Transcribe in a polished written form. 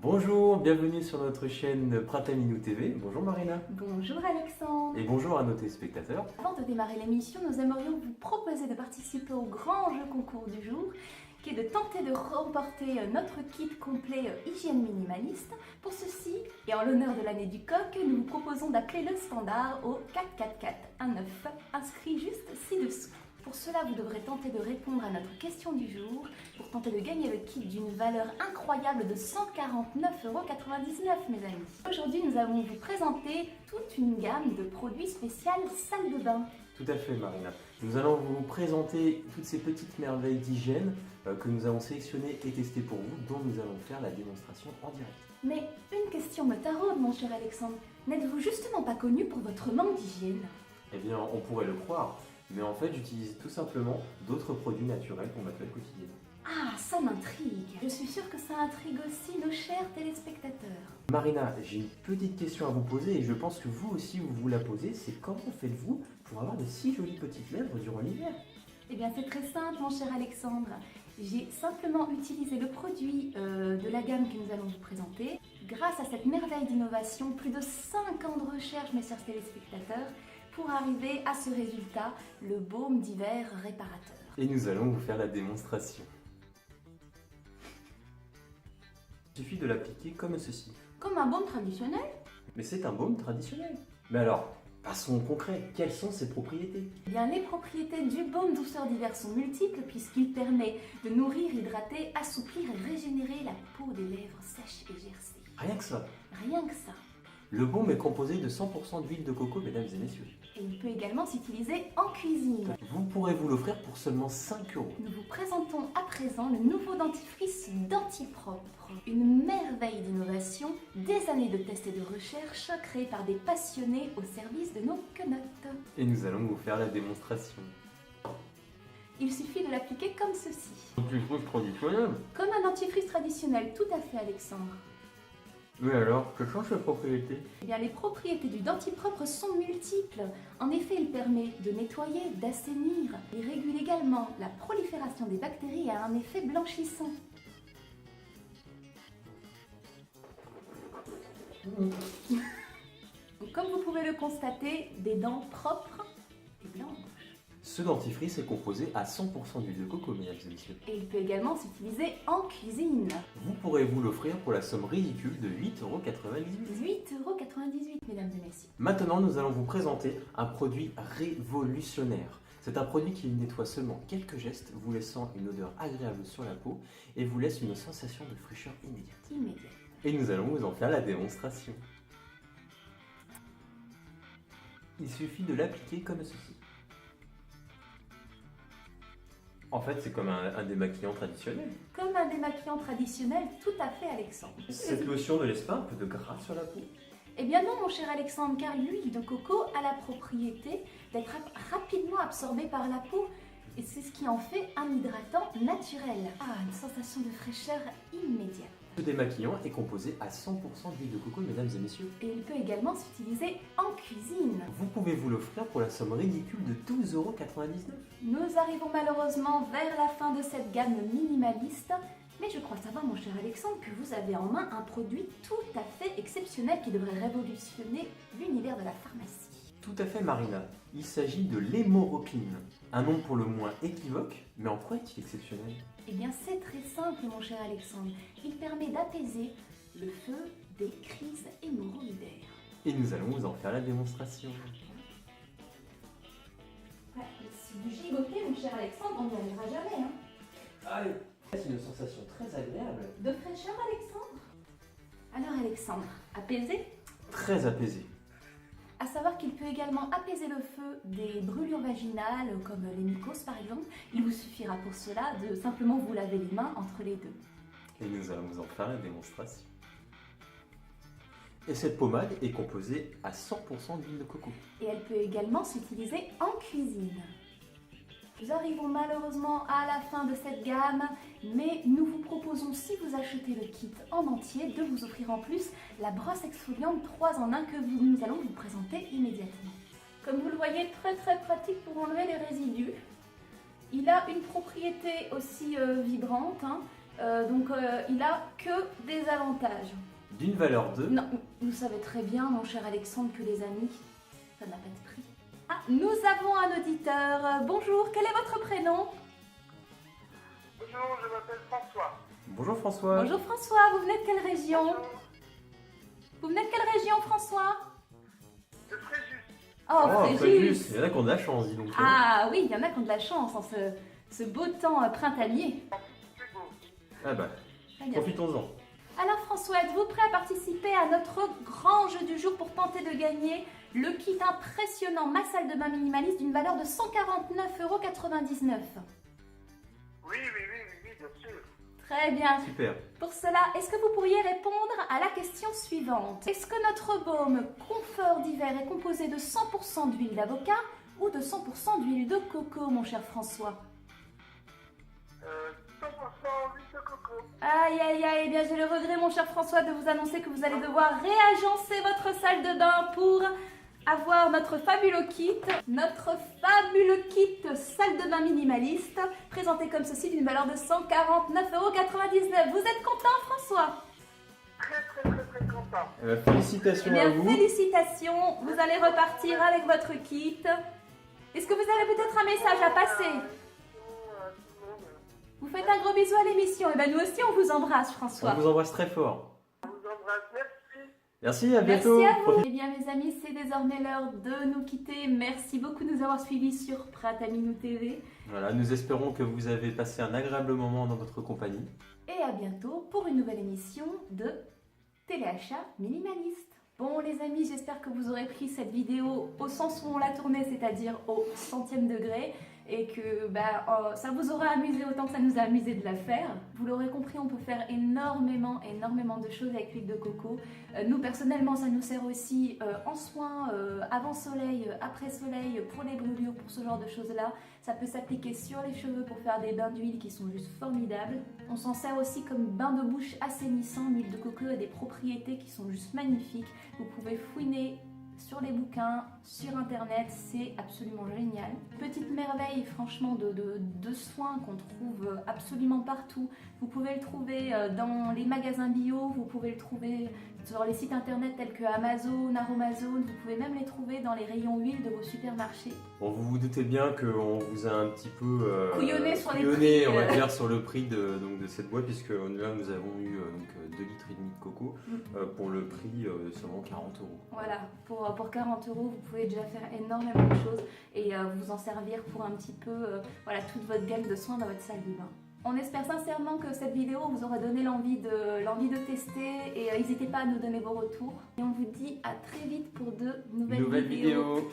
Bonjour, bienvenue sur notre chaîne Prataminou TV. Bonjour Marina. Bonjour Alexandre. Et bonjour à nos téléspectateurs. Avant de démarrer l'émission, nous aimerions vous proposer de participer au grand jeu concours du jour, qui est de tenter de remporter notre kit complet hygiène minimaliste. Pour ceci, et en l'honneur de l'année du coq, nous vous proposons d'appeler le standard au 44419, inscrit juste ci-dessous. Pour cela, vous devrez tenter de répondre à notre question du jour pour tenter de gagner le kit d'une valeur incroyable de 149,99 €, mes amis. Aujourd'hui, nous allons vous présenter toute une gamme de produits spéciaux salle de bain. Tout à fait Marina. Nous allons vous présenter toutes ces petites merveilles d'hygiène que nous avons sélectionnées et testées pour vous, dont nous allons faire la démonstration en direct. Mais une question me taraude, mon cher Alexandre. N'êtes-vous justement pas connu pour votre manque d'hygiène? Eh bien, on pourrait le croire, mais en fait, j'utilise tout simplement d'autres produits naturels pour ma toilette quotidienne. Ah, ça m'intrigue. Je suis sûre que ça intrigue aussi nos chers téléspectateurs. Marina, j'ai une petite question à vous poser et je pense que vous aussi vous la posez, c'est comment faites-vous pour avoir de si jolies petites lèvres durant l'hiver? Eh bien, c'est très simple, mon cher Alexandre. J'ai simplement utilisé le produit de la gamme que nous allons vous présenter. Grâce à cette merveille d'innovation, plus de 5 ans de recherche, mes chers téléspectateurs, pour arriver à ce résultat, le baume d'hiver réparateur. Et nous allons vous faire la démonstration. Il suffit de l'appliquer comme ceci. Comme un baume traditionnel? Mais c'est un baume traditionnel. Mais alors, passons au concret. Quelles sont ses propriétés? Eh bien, les propriétés du baume douceur d'hiver sont multiples puisqu'il permet de nourrir, hydrater, assouplir et régénérer la peau des lèvres sèches et gercées. Rien que ça. Rien que ça. Le baume est composé de 100% d'huile de coco, mesdames et messieurs. Et il peut également s'utiliser en cuisine. Vous pourrez vous l'offrir pour seulement 5 €. Nous vous présentons à présent le nouveau dentifrice Dentipropre. Une merveille d'innovation, des années de tests et de recherche créés par des passionnés au service de nos quenottes. Et nous allons vous faire la démonstration. Il suffit de l'appliquer comme ceci. Dentifrice traditionnel. Comme un dentifrice traditionnel, tout à fait Alexandre. Mais alors, quelles sont ses propriétés? Eh bien, les propriétés du Dentipropre sont multiples. En effet, il permet de nettoyer, d'assainir. Il régule également la prolifération des bactéries et a un effet blanchissant. Donc, comme vous pouvez le constater, des dents propres et blanches. Ce dentifrice est composé à 100% d'huile de coco, mesdames et messieurs. Et il peut également s'utiliser en cuisine. Vous pourrez vous l'offrir pour la somme ridicule de 8,98 €. 8,98 €, mesdames et messieurs. Maintenant, nous allons vous présenter un produit révolutionnaire. C'est un produit qui nettoie seulement quelques gestes, vous laissant une odeur agréable sur la peau et vous laisse une sensation de fraîcheur immédiate. Immédiat. Et nous allons vous en faire la démonstration. Il suffit de l'appliquer comme ceci. En fait, c'est comme un démaquillant traditionnel. Comme un démaquillant traditionnel, tout à fait Alexandre. Cette lotion ne laisse pas un peu de gras sur la peau? Eh bien non, mon cher Alexandre, car l'huile de coco a la propriété d'être rapidement absorbée par la peau. Et c'est ce qui en fait un hydratant naturel. Ah, une sensation de fraîcheur immédiate. Ce démaquillant est composé à 100% d'huile de coco, mesdames et messieurs. Et il peut également s'utiliser en cuisine. Vous pouvez vous l'offrir pour la somme ridicule de 12,99 €. Nous arrivons malheureusement vers la fin de cette gamme minimaliste. Mais je crois savoir, mon cher Alexandre, que vous avez en main un produit tout à fait exceptionnel qui devrait révolutionner l'univers de la pharmacie. Tout à fait, Marina. Il s'agit de l'hémorocline. Un nom pour le moins équivoque, mais en quoi est-il exceptionnel? Eh bien, c'est très simple, mon cher Alexandre. Il permet d'apaiser le feu des crises hémorroïdaires. Et nous allons vous en faire la démonstration. Ouais, c'est du gigoté, mon cher Alexandre, on n'y arrivera jamais. Hein. Allez. C'est une sensation très agréable. De fraîcheur, Alexandre? Alors, Alexandre, apaisé? Très apaisé. À savoir qu'il peut également apaiser le feu des brûlures vaginales, comme les mycoses par exemple. Il vous suffira pour cela de simplement vous laver les mains entre les deux. Et nous allons vous en faire la démonstration. Et cette pommade est composée à 100% d'huile de coco. Et elle peut également s'utiliser en cuisine. Nous arrivons malheureusement à la fin de cette gamme, mais nous vous proposons, si vous achetez le kit en entier, de vous offrir en plus la brosse exfoliante 3 en 1 que nous allons vous présenter immédiatement. Comme vous le voyez, très pratique pour enlever les résidus. Il a une propriété aussi vibrante, Il a que des avantages. D'une valeur de... Non, vous savez très bien, mon cher Alexandre, que les amis, ça n'a pas de prix. Ah, nous avons un auditeur. Bonjour, quel est votre prénom? Bonjour, je m'appelle François. Bonjour François. Bonjour François, vous venez de quelle région? Bonjour, Vous venez de quelle région, François? de Fréjus. Oh, Fréjus. Fréjus. Il y en a qui ont de la chance, dis donc. Ah oui, il y en a qui ont de la chance en ce beau temps printanier. C'est beau. Ah bah, Très bien. profitons-en. Alors François, êtes-vous prêt à participer à notre grand jeu du jour pour tenter de gagner le kit impressionnant Ma salle de bain minimaliste d'une valeur de 149,99 €? Oui, bien sûr. Très bien. Super. Pour cela, est-ce que vous pourriez répondre à la question suivante? Est-ce que notre baume confort d'hiver est composé de 100% d'huile d'avocat ou de 100% d'huile de coco, mon cher François? 100% huile de coco. Aïe aïe aïe, eh bien j'ai le regret, mon cher François, de vous annoncer que vous allez devoir réagencer votre salle de bain pour avoir notre fabuleux kit salle de bain minimaliste, présenté comme ceci d'une valeur de 149,99 €. Vous êtes content, François? Très content. Félicitations Eh bien, à vous. félicitations, vous allez repartir avec votre kit. Est-ce que vous avez peut-être un message à passer? Vous faites un gros bisou à l'émission. Et bien nous aussi, on vous embrasse, On François. vous embrasse très fort. On vous embrasse, merci. Merci, à bientôt. Merci à vous. Profitez- Eh bien, mes amis, c'est désormais l'heure de nous quitter. Merci beaucoup de nous avoir suivis sur Prataminou TV. Voilà, nous espérons que vous avez passé un agréable moment dans notre compagnie. Et à bientôt pour une nouvelle émission de Téléachat Minimaliste. Bon, les amis, j'espère que vous aurez pris cette vidéo au sens où on l'a tournée, c'est-à-dire au centième degré. Et que ça vous aura amusé autant que ça nous a amusé de la faire. Vous l'aurez compris, on peut faire énormément de choses avec l'huile de coco. Nous, personnellement, ça nous sert aussi en soins, avant soleil, après soleil, pour les brûlures, pour ce genre de choses-là. Ça peut s'appliquer sur les cheveux pour faire des bains d'huile qui sont juste formidables. On s'en sert aussi comme bain de bouche assainissant. L'huile de coco a des propriétés qui sont juste magnifiques. Vous pouvez fouiner sur les bouquins, sur internet, c'est absolument génial. Petite merveille franchement de soins qu'on trouve absolument partout. Vous pouvez le trouver dans les magasins bio, vous pouvez le trouver sur les sites internet tels que Amazon, Aromazone, vous pouvez même les trouver dans les rayons huile de vos supermarchés. Bon, vous vous doutez bien qu'on vous a un petit peu Couillonné sur les couillonné, prix, on va dire, sur le prix de cette boîte, puisque là nous avons eu 2,5 litres de coco pour le prix de seulement 40 €. Voilà, pour 40 €, vous pouvez déjà faire énormément de choses et vous en servir pour un petit peu toute votre gamme de soins dans votre salle de bain. On espère sincèrement que cette vidéo vous aura donné l'envie de tester et n'hésitez pas à nous donner vos retours. Et on vous dit à très vite pour de nouvelles vidéos.